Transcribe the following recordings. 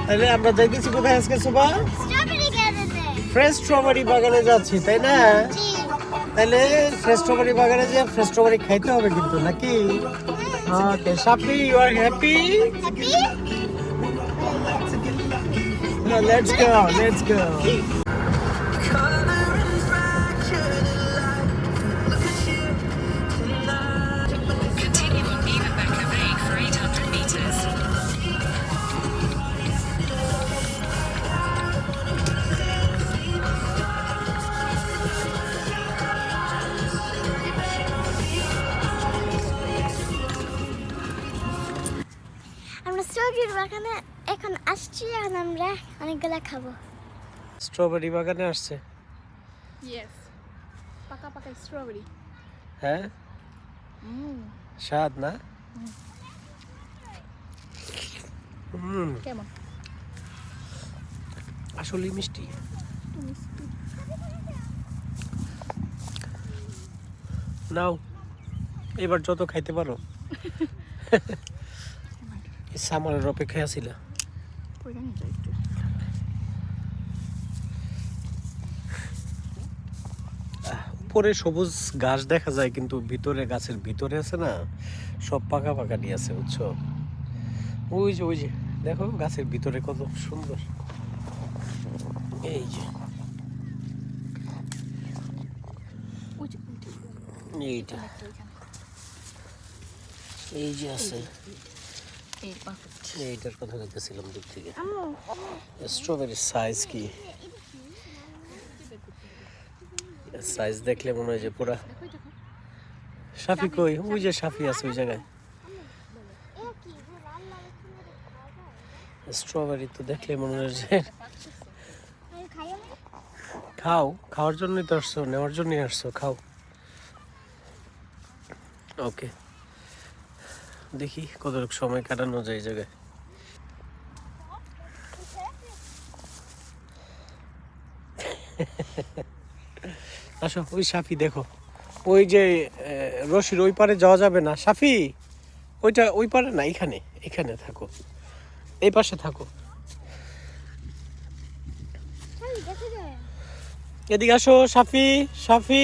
তাহলে আমরা যাইতেছি কোথায় আজকে সুবা? ফ্রেশ স্ট্রবেরি বাগানে যাচ্ছি, তাই না? তাহলে ফ্রেশ স্ট্রবেরি বাগানে যে ফ্রেশ স্ট্রবেরি খাইতে হবে কিন্তু, নাকি? ওকে, সাপি, you are happy? Let's go, let's go. Continue on Beaverbecker Bay for 800 meters. আমরা স্ট্রবেরির বাগানে এখন আসছি, এখন আমরা অনেকগুলা খাবো। স্ট্রবেরি বাগানে আসছে? ইয়েস, পাকা পাকা স্ট্রবেরি। হ্যাঁ, স্বাদ না? কেমন? আসলে মিষ্টি। নাও, এবার যত খাইতে পারো। সামারের অপেক্ষায় আছিল। উপরে সবুজ ঘাস দেখা যায়, কিন্তু ভিতরে গাছের ভিতরে আছে না, সব পাকা পাকা নিয়ে আছে, বুঝছো? ওই যে ওই যে দেখো গাছের ভিতরে কত সুন্দর। এই যে এইটা, এই যে আছে, এইটার কথা বলতেছিলাম দূর থেকে। স্ট্রবেরির সাইজ কি, সাইজ দেখলে মনে হয় যে পুরা। সাফি কই? ওই যে সাফি আছে ওই জায়গায়। স্ট্রবেরি তো দেখলে মনে হয় যে খাও, খাওয়ার জন্যই তো আসছো, নেওয়ার জন্যই আসছো, খাও। ওকে, দেখি কত সময় কাটানো যায় এই জায়গায়। আসো, ওই সাফি দেখো, ওই যে রশির ওই পারে যাওয়া যাবে না সাফি, ওইটা ওই পারে না, এখানে এখানে থাকো, এই পাশে থাকো। এদিকে আসো সাফি, সাফি,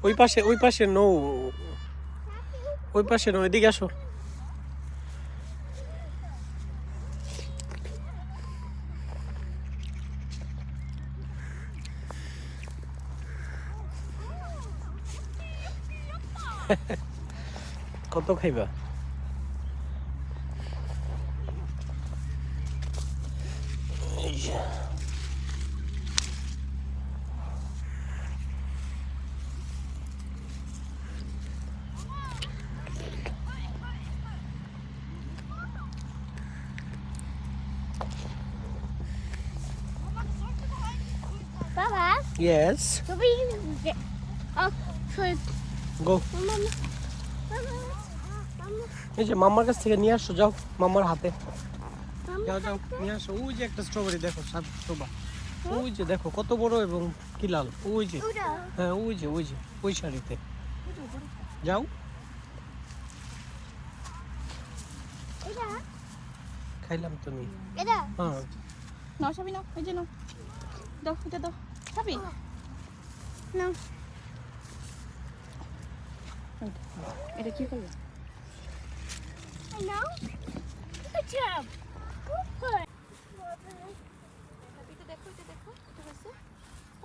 ওই পাশে, ওই পাশে নো, ওই পাশে নো, এদিকে আসো। কত খাইবা? এই যে। বাবা, Yes, তুমি go. এই যে মাম্মার কাছ থেকে নিয়ে আসো, যাও মাম্মার হাতে, যাও যাও নিয়ে আসো। ওই যে একটা স্ট্রবেরি দেখো শোভা, ওই যে দেখো কত বড় এবং কি লাল, ওই যে, হ্যাঁ ওই যে ওই যে ওই শাড়িতে, যাও। খাইলাম তুমি, হ্যাঁ। নাও সবই নাও, ওই যে নাও, দাও এটা দাও সবই নাও। এটা কি করবে?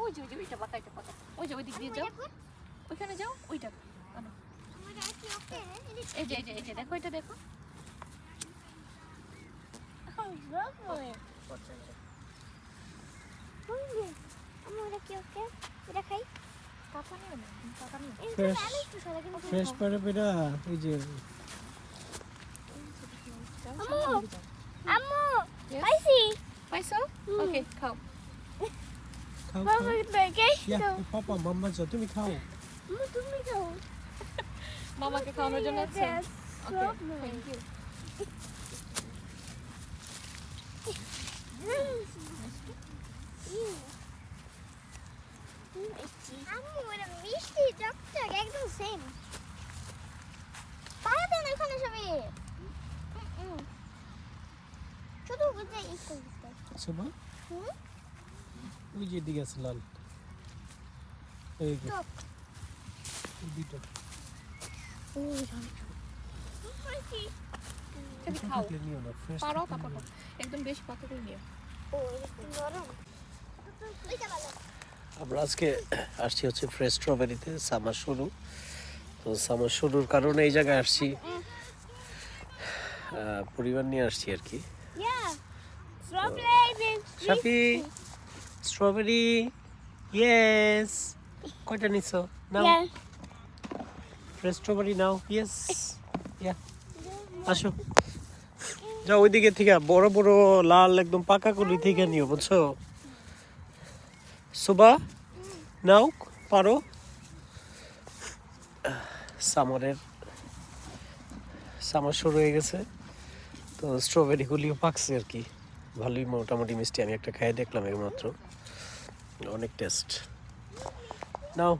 ওই যে ওইটা পাতা, এটা পাতা, ওই যে ওই দিক দিয়ে যাও, ওইখানে যাও, ওইটা আনো। এই যে এই যে এই যে দেখো, এটা দেখো। ফ্রেশ পারে পেরা, এই যে আম্মু পাইছি, পাইছো? ওকে, খাও। খাও বাবা খাও। বার্গার ইয়া, পাপা মাম্মা যাও, তুমি খাও। তুমি খাও। মামাকে খাওয়ানোর জন্য আছে। ওকে, থ্যাংক ইউ। আম্মু এটা মিষ্টি চকচক একদম সেম। পাড়া দেন ওখানে সবই। শুধু বুঝে ই করতে সুবা হুম ওই যে দিকে আছে লাল এই যে টক এই দুটো ওই তুমি খাও থাকলে নিও না ফ্রেশ পারো তারপর নাও। একদম বেশি পাতা করে নিও গরম ওইটা ভালো আমরা আজকে আসছি হচ্ছে ফ্রেশ স্ট্রবেরিতে সামার শুরু তো সামার শুরুর কারণে এই জায়গায় আসছি পরিবার নিয়ে আসছি আর কি Yeah. Strawberry. শাফি স্ট্রবেরি ইয়েস কয়টা নিছো নাও Yeah. ফ্রেশ স্ট্রবেরি নাও ইয়েস ইয়া আসো যাও ওইদিকে থেকে বড় বড় লাল একদম পাকা কলি থেকে নিও বুঝছো সুবা নাও পারো সামার শুরু হয়ে গেছে তো স্ট্রবেরিগুলিও পাকছে আর কি ভালোই মোটামুটি মিষ্টি আমি একটা খেয়ে দেখলাম এইমাত্র অনেক টেস্ট নাও